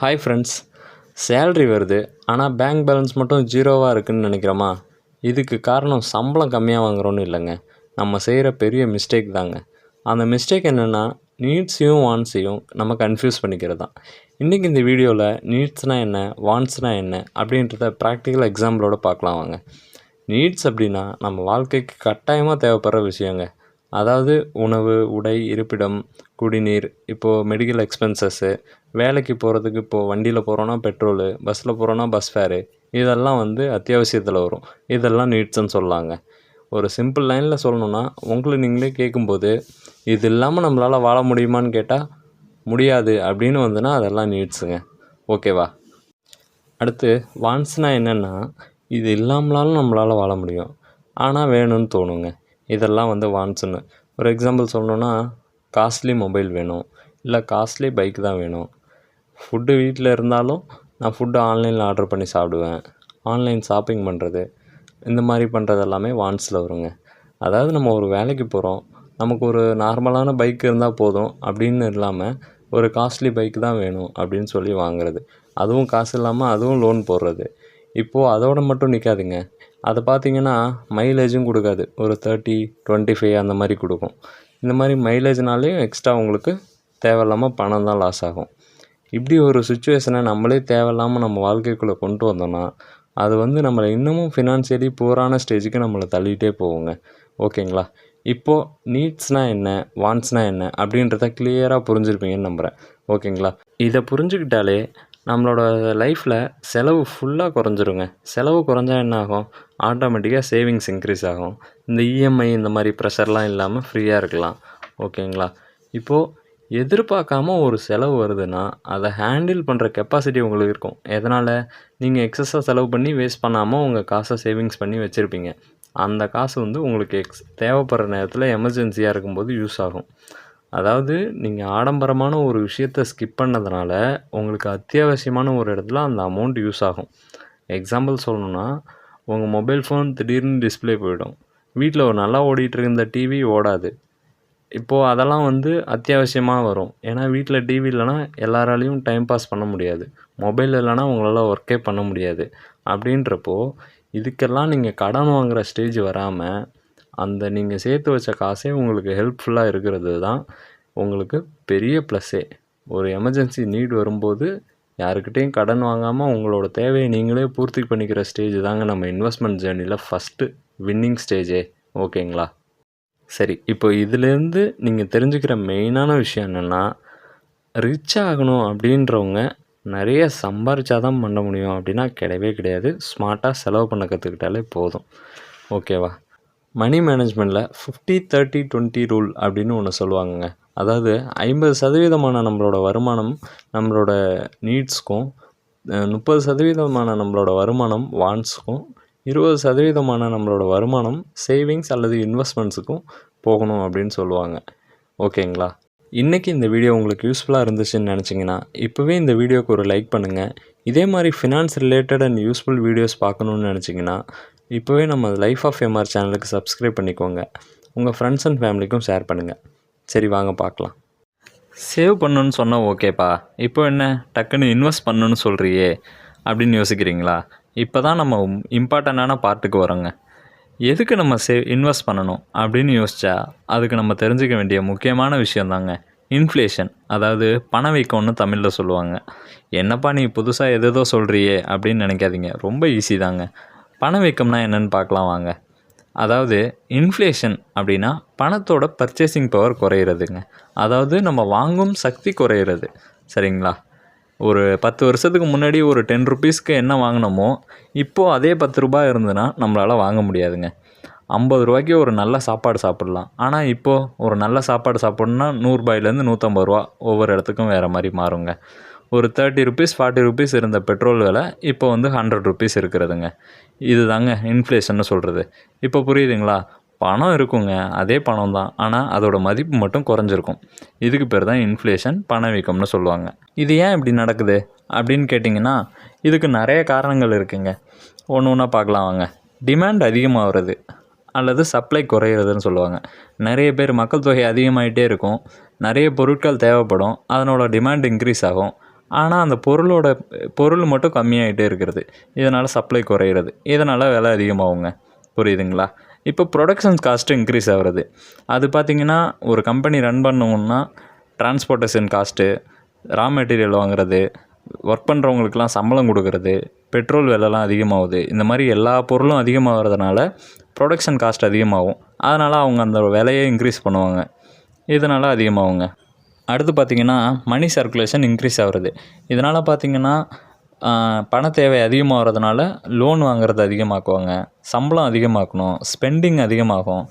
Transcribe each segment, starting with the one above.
Hi friends, salary வருது ஆனால் bank balance மட்டும் ஜீரோவாக இருக்குதுன்னு நினைக்கிறோமா? இதுக்கு காரணம் சம்பளம் கம்மியாக வாங்குகிறோன்னு இல்லைங்க, நம்ம செய்கிற பெரிய மிஸ்டேக் தாங்க. அந்த மிஸ்டேக் என்னென்னா, நீட்ஸையும் வாண்ட்ஸையும் நம்ம கன்ஃபியூஸ் பண்ணிக்கிறது தான். இன்றைக்கி இந்த வீடியோவில் நீட்ஸ்னால் என்ன, வாண்ட்ஸ்னால் என்ன அப்படின்றத ப்ராக்டிக்கல் எக்ஸாம்பிளோட பார்க்கலாம் வாங்க. நீட்ஸ் அப்படின்னா நம்ம வாழ்க்கைக்கு கட்டாயமாக தேவைப்படுற விஷயங்க. அதாவது உணவு, உடை, இருப்பிடம், குடிநீர், இப்போது மெடிக்கல் எக்ஸ்பென்சஸ்ஸு, வேலைக்கு போகிறதுக்கு இப்போது வண்டியில் போகிறோன்னா பெட்ரோலு, பஸ்ஸில் போகிறோன்னா பஸ் ஃபேரு, இதெல்லாம் அத்தியாவசியத்தில் வரும். இதெல்லாம் நீட்ஸ்ன்னு சொல்லலாங்க. ஒரு சிம்பிள் லைனில் சொல்லணுன்னா, உங்களை நீங்களே கேட்கும்போது இது இல்லாமல் நம்மளால் வாழ முடியுமான்னு கேட்டால் முடியாது அப்படின்னு அதெல்லாம் நீட்ஸுங்க. ஓகேவா? அடுத்து வாண்ட்ஸ்னால் என்னென்னா, இது இல்லாமலாலும் நம்மளால் வாழ முடியும், ஆனால் வேணும்னு தோணுங்க. இதெல்லாம் வாண்ட்ஸுன்னு. ஒரு எக்ஸாம்பிள் சொல்லணுன்னா, காஸ்ட்லி மொபைல் வேணும், இல்லை காஸ்ட்லி பைக் தான் வேணும். ஃபுட்டு வீட்டில் இருந்தாலும் நான் ஃபுட்டு ஆன்லைனில் ஆர்டர் பண்ணி சாப்பிடுவேன். ஆன்லைன் ஷாப்பிங் பண்ணுறது, இந்த மாதிரி பண்ணுறது எல்லாமே வாண்ட்ஸில் வருங்க. அதாவது நம்ம ஒரு வேலைக்கு போகிறோம், நமக்கு ஒரு நார்மலான பைக் இருந்தால் போதும் அப்படின்னு இல்லாமல் ஒரு காஸ்ட்லி பைக் தான் வேணும் அப்படின்னு சொல்லி வாங்குறது. அதுவும் காசு இல்லாமல் அதுவும் லோன் போடுறது. இப்போது அதோடு மட்டும் நிற்காதுங்க. அதை பார்த்திங்கன்னா மைலேஜும் கொடுக்காது. ஒரு 30, 25 அந்த மாதிரி கொடுக்கும். இந்த மாதிரி மைலேஜ்னாலேயும் எக்ஸ்ட்ரா உங்களுக்கு தேவையில்லாமல் பணம் தான் லாஸ் ஆகும். இப்படி ஒரு சுச்சுவேஷனை நம்மளே தேவையில்லாமல் நம்ம வாழ்க்கைக்குள்ளே கொண்டு வந்தோம்னா, அது நம்மளை இன்னமும் ஃபினான்ஷியலி புவரான ஸ்டேஜுக்கு நம்மளை தள்ளிகிட்டே போவோங்க. ஓகேங்களா? இப்போது நீட்ஸ்னால் என்ன, வாண்ட்ஸ்னால் என்ன அப்படின்றத கிளியராக புரிஞ்சுருப்பீங்கன்னு நம்புகிறேன். ஓகேங்களா? இதை புரிஞ்சுக்கிட்டாலே நம்மளோட லைஃப்பில் செலவு ஃபுல்லாக குறைஞ்சிருங்க. செலவு குறைஞ்சா என்ன ஆகும்? ஆட்டோமேட்டிக்காக சேவிங்ஸ் இன்க்ரீஸ் ஆகும். இந்த இஎம்ஐ இந்த மாதிரி ப்ரெஷர்லாம் இல்லாமல் ஃப்ரீயாக இருக்கலாம். ஓகேங்களா? இப்போது எதிர்பார்க்காம ஒரு செலவு வருதுன்னா அதை ஹேண்டில் பண்ணுற கெப்பாசிட்டி உங்களுக்கு இருக்கும். எதனால்? நீங்கள் எக்ஸஸாக செலவு பண்ணி வேஸ்ட் பண்ணாமல் உங்கள் காசை சேவிங்ஸ் பண்ணி வச்சுருப்பீங்க. அந்த காசு உங்களுக்கு தேவைப்படுற நேரத்தில் எமர்ஜென்சியாக இருக்கும்போது யூஸ் ஆகும். அதாவது நீங்கள் ஆடம்பரமான ஒரு விஷயத்தை ஸ்கிப் பண்ணதுனால உங்களுக்கு அத்தியாவசியமான ஒரு இடத்துல அந்த அமௌண்ட் யூஸ் ஆகும். எக்ஸாம்பிள் சொல்லணுன்னா, உங்கள் மொபைல் ஃபோன் திடீர்னு டிஸ்பிளே போயிடும். வீட்டில் ஒரு நல்லா ஓடிட்டுருக்க இந்த டிவி ஓடாது. இப்போது அதெல்லாம் அத்தியாவசியமாக வரும். ஏன்னா வீட்டில் டிவி இல்லைனா எல்லாராலையும் டைம் பாஸ் பண்ண முடியாது. மொபைல் இல்லைனா உங்களால் ஒர்க்கே பண்ண முடியாது. அப்படின்றப்போ இதுக்கெல்லாம் நீங்கள் கடன் வாங்குகிற ஸ்டேஜ் வராமல் நீங்கள் சேர்த்து வச்ச காசே உங்களுக்கு ஹெல்ப்ஃபுல்லாக இருக்கிறது தான் உங்களுக்கு பெரிய ப்ளஸ்ஸே. ஒரு எமர்ஜென்சி நீட் வரும்போது யாருக்கிட்டேயும் கடன் வாங்காமல் உங்களோட தேவையை நீங்களே பூர்த்தி பண்ணிக்கிற ஸ்டேஜ் தாங்க நம்ம இன்வெஸ்ட்மெண்ட் ஜேர்னியில் ஃபஸ்ட்டு வின்னிங் ஸ்டேஜே. ஓகேங்களா? சரி, இப்போ இதிலேருந்து நீங்கள் தெரிஞ்சுக்கிற மெயினான விஷயம் என்னென்னா, ரிச் ஆகணும் அப்படின்றவங்க நிறைய சம்பாரிச்சா தான் பண்ண முடியும் அப்படின்னா கிடையவே கிடையாது. ஸ்மார்ட்டாக செலவு பண்ண கற்றுக்கிட்டாலே போதும். ஓகேவா? மணி மேனேஜ்மெண்ட்டில் 50-30-20 ரூல் அப்படின்னு ஒன்று சொல்லுவாங்கங்க. அதாவது 50% நம்மளோட வருமானம் நம்மளோட நீட்ஸ்க்கும், 30% நம்மளோட வருமானம் வாண்ட்ஸுக்கும், 20% நம்மளோட வருமானம் சேவிங்ஸ் அல்லது இன்வெஸ்ட்மெண்ட்ஸுக்கும் போகணும் அப்படின்னு சொல்லுவாங்க. ஓகேங்களா? இன்றைக்கி இந்த வீடியோ உங்களுக்கு யூஸ்ஃபுல்லாக இருந்துச்சுன்னு நினச்சிங்கன்னா இப்போவே இந்த வீடியோவுக்கு ஒரு லைக் பண்ணுங்கள். இதே மாதிரி finance related and useful videos பார்க்கணுன்னு நினச்சிங்கன்னா இப்போவே நம்ம லைஃப் ஆஃப் எம்ஆர் சேனலுக்கு சப்ஸ்கிரைப் பண்ணிக்கோங்க. உங்கள் ஃப்ரெண்ட்ஸ் அண்ட் ஃபேமிலிக்கும் ஷேர் பண்ணுங்கள். சரி, வாங்க பார்க்கலாம். சேவ் பண்ணணுன்னு சொன்னால் ஓகேப்பா, இப்போ என்ன டக்குன்னு இன்வெஸ்ட் பண்ணணுன்னு சொல்கிறியே அப்படின்னு யோசிக்கிறீங்களா? இப்போ தான் நம்ம இம்பார்ட்டண்ட்டான பார்ட்டுக்கு வரோங்க. எதுக்கு நம்ம இன்வெஸ்ட் பண்ணணும் அப்படின்னு யோசித்தா அதுக்கு நம்ம தெரிஞ்சுக்க வேண்டிய முக்கியமான விஷயந்தாங்க இன்ஃப்ளேஷன். அதாவது பணவீக்கம்னு தமிழில் சொல்லுவாங்க. என்னப்பா நீ புதுசாக எதோ சொல்கிறியே அப்படின்னு நினைக்காதீங்க. ரொம்ப ஈஸி தாங்க. பணவீக்கம்னா என்னென்னு பார்க்கலாம் வாங்க. அதாவது இன்ஃப்ளேஷன் அப்படின்னா பணத்தோட பர்ச்சேசிங் பவர் குறையிறதுங்க. அதாவது நம்ம வாங்கும் சக்தி குறையிறது. சரிங்களா? ஒரு 10 வருஷத்துக்கு முன்னாடி ஒரு 10 ருபீஸ்க்கு என்ன வாங்கினோமோ இப்போது அதே 10 ரூபாய் இருந்ததுன்னா நம்மளால் வாங்க முடியாதுங்க. 50 ரூபாய்க்கு ஒரு நல்ல சாப்பாடு சாப்பிட்லாம். ஆனால் இப்போது ஒரு நல்ல சாப்பாடு சாப்பிட்ணுன்னா 100 ரூபாயிலேருந்து 150 ரூபா ஒவ்வொரு இடத்துக்கும் வேறு மாதிரி மாறுங்க. ஒரு 30 ருபீஸ் 40 ருபீஸ் இருந்த பெட்ரோல் விலை இப்போ 100 ருபீஸ் இருக்கிறதுங்க. இது தாங்க இன்ஃப்ளேஷன்னு சொல்கிறது. இப்போ புரியுதுங்களா? பணம் இருக்குங்க, அதே பணம் தான், ஆனால் அதோட மதிப்பு மட்டும் குறைஞ்சிருக்கும். இதுக்கு பேர் தான் இன்ஃப்ளேஷன், பணவீக்கம்னு சொல்லுவாங்க. இது ஏன் இப்படி நடக்குது அப்படின்னு கேட்டிங்கன்னா இதுக்கு நிறைய காரணங்கள் இருக்குங்க. ஒன்று ஒன்றா பார்க்கலாம் வாங்க. டிமாண்ட் அதிகமாகிறது அல்லது சப்ளை குறையிறதுன்னு சொல்லுவாங்க. நிறைய பேர் மக்கள் தொகை அதிகமாகிட்டே இருக்கும், நிறைய பொருட்கள் தேவைப்படும், அதனோட டிமாண்ட் இன்க்ரீஸ் ஆகும். ஆனால் அந்த பொருள் மட்டும் கம்மியாகிட்டே இருக்கிறது. இதனால் சப்ளை குறையிறது. இதனால் விலை அதிகமாகுங்க. புரியுதுங்களா? இப்போ ப்ரொடக்ஷன் காஸ்ட்டு இன்க்ரீஸ் ஆகிறது. அது பார்த்திங்கன்னா ஒரு கம்பெனி ரன் பண்ணணுன்னா டிரான்ஸ்போர்ட்டேஷன் காஸ்ட்டு, ரா மெட்டீரியல் வாங்குறது, ஒர்க் பண்ணுறவங்களுக்குலாம் சம்பளம் கொடுக்கறது, பெட்ரோல் விலைலாம் அதிகமாகுது. இந்த மாதிரி எல்லா பொருளும் அதிகமாகிறதுனால ப்ரொடக்ஷன் காஸ்ட் அதிகமாகும். அதனால் அவங்க அந்த விலையை இன்க்ரீஸ் பண்ணுவாங்க. இதனால் அதிகமாகுங்க. அடுத்து பார்த்திங்கன்னா மணி சர்க்குலேஷன் இன்க்ரீஸ் ஆகிறது. இதனால் பார்த்திங்கன்னா பண தேவை அதிகமாகிறதுனால லோன் வாங்குறது அதிகமாக்குவாங்க, சம்பளம் அதிகமாக்கணும், ஸ்பெண்டிங் அதிகமாகும்,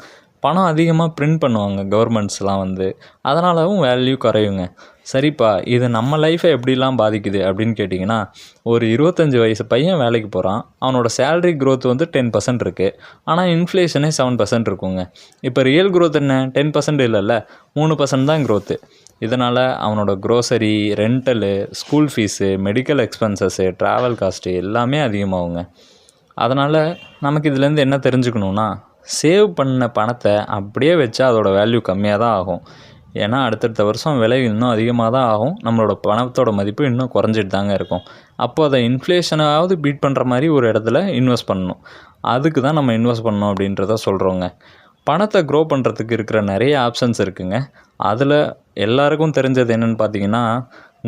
பணம் அதிகமாக பிரிண்ட் பண்ணுவாங்க கவர்மெண்ட்ஸ்லாம் அதனாலவும் வேல்யூ குறையுங்க. சரிப்பா, இது நம்ம லைஃப்பை எப்படிலாம் பாதிக்குது அப்படின்னு கேட்டிங்கன்னா, ஒரு 25 வயசு பையன் வேலைக்கு போகிறான். அவனோட சேலரி க்ரோத் 10% இருக்குது. ஆனால் இன்ஃப்ளேஷனே 7% இருக்குங்க. இப்போ ரியல் க்ரோத் என்ன? 10% இல்லைல்ல, 3% தான் க்ரோத்து. இதனால் அவனோட grocery, rental, school fees, medical expenses, travel cost எல்லாமே அதிகமாகுங்க. அதனால் நமக்கு இதுலேருந்து என்ன தெரிஞ்சுக்கணுன்னா, சேவ் பண்ண பணத்தை அப்படியே வச்சா அதோடய வேல்யூ கம்மியாக தான் ஆகும். ஏன்னா அடுத்தடுத்த வருஷம் விலை இன்னும் அதிகமாக தான் ஆகும். நம்மளோட பணத்தோட மதிப்பு இன்னும் குறைஞ்சிட்டு தாங்க இருக்கும். அப்போது அதை இன்ஃப்ளேஷனாவது பீட் பண்ணுற மாதிரி ஒரு இடத்துல இன்வெஸ்ட் பண்ணணும். அதுக்கு தான் நம்ம இன்வெஸ்ட் பண்ணணும் அப்படின்றத சொல்கிறோங்க. பணத்தை க்ரோ பண்ணுறதுக்கு இருக்கிற நிறைய ஆப்ஷன்ஸ் இருக்குங்க. அதில் எல்லாருக்கும் தெரிஞ்சது என்னென்னு பார்த்தீங்கன்னா,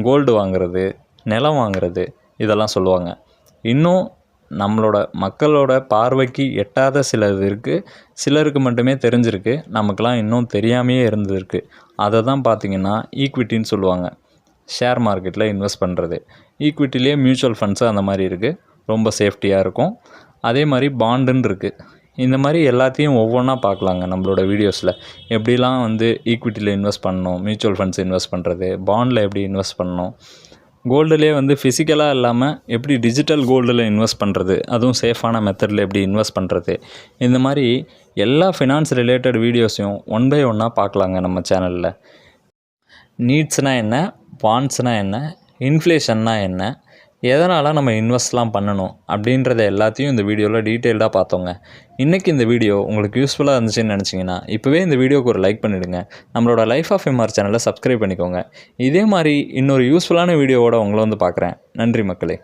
கோல்டு வாங்குறது, நிலம் வாங்குறது, இதெல்லாம் சொல்லுவாங்க. இன்னும் நம்மளோட மக்களோட பார்வைக்கு எட்டாத சிலது இருக்குது. சிலருக்கு மட்டுமே தெரிஞ்சிருக்கு. நமக்கெல்லாம் இன்னும் தெரியாமையே இருந்திருக்கு. அதை தான் பார்த்திங்கன்னா ஈக்விட்டின்னு சொல்லுவாங்க. ஷேர் மார்க்கெட்டில் இன்வெஸ்ட் பண்ணுறது. ஈக்விட்டிலே மியூச்சுவல் ஃபண்ட்ஸு அந்த மாதிரி இருக்குது. ரொம்ப சேஃப்டியாக இருக்கும். அதே மாதிரி பாண்டுன்னு இருக்குது. இந்த மாதிரி எல்லாத்தையும் ஒவ்வொன்றா பார்க்கலாங்க நம்மளோட வீடியோஸில். எப்படிலாம் ஈக்விட்டியில் இன்வெஸ்ட் பண்ணணும், மியூச்சுவல் ஃபண்ட்ஸ் இன்வெஸ்ட் பண்ணுறது, பாண்டில் எப்படி இன்வெஸ்ட் பண்ணணும், கோல்டுலேயே ஃபிசிக்கலாக இல்லாமல் எப்படி டிஜிட்டல் கோல்டில் இன்வெஸ்ட் பண்ணுறது, அதுவும் சேஃபான மெத்தடில் எப்படி இன்வெஸ்ட் பண்ணுறது, இந்த மாதிரி எல்லா ஃபினான்ஸ் ரிலேட்டட் வீடியோஸையும் ஒன் பை ஒன்னாக பார்க்கலாங்க நம்ம சேனலில். நீட்ஸ்னால் என்ன, வாண்ட்ஸ்னால் என்ன, இன்ஃப்ளேஷன்னா என்ன, எதனால் நம்ம இன்வெஸ்ட்லாம் பண்ணணும் அப்படின்றத எல்லாத்தையும் இந்த வீடியோவில் டீட்டெயில்டாக பார்த்தோங்க. இன்றைக்கி இந்த வீடியோ உங்களுக்கு யூஸ்ஃபுல்லாக இருந்துச்சுன்னு நினச்சிங்கன்னா இப்போவே இந்த வீடியோக்கு ஒரு லைக் பண்ணிவிடுங்க. நம்மளோட லைஃப் ஆஃப் எம்ஆர் சேனலை சப்ஸ்கிரைப் பண்ணிக்கோங்க. இதே மாதிரி இன்னொரு யூஸ்ஃபுல்லான வீடியோவோட உங்களை பார்க்குறேன். நன்றி மக்களே.